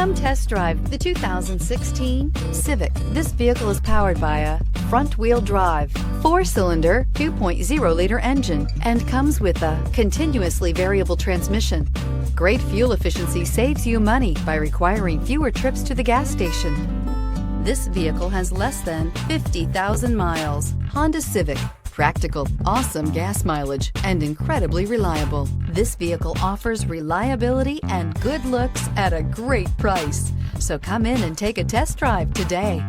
Come test drive the 2016 Civic. This vehicle is powered by a front-wheel drive, 4-cylinder, 2.0-liter engine, and comes with a continuously variable transmission. Great fuel efficiency saves you money by requiring fewer trips to the gas station. This vehicle has less than 50,000 miles. Honda Civic. Practical, awesome gas mileage, and incredibly reliable. This vehicle offers reliability and good looks at a great price. So come in and take a test drive today.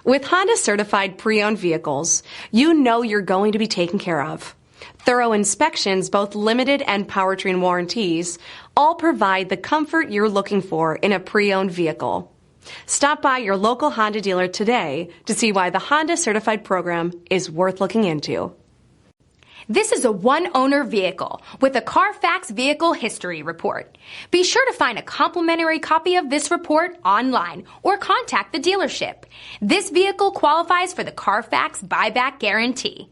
With Honda certified pre-owned vehicles, you know you're going to be taken care of. Thorough inspections, both limited and powertrain warranties, all provide the comfort you're looking for in a pre-owned vehicle. Stop by your local Honda dealer today to see why the Honda certified program is worth looking into. This is a one-owner vehicle with a Carfax Vehicle History Report. Be sure to find a complimentary copy of this report online or contact the dealership. This vehicle qualifies for the Carfax Buyback Guarantee.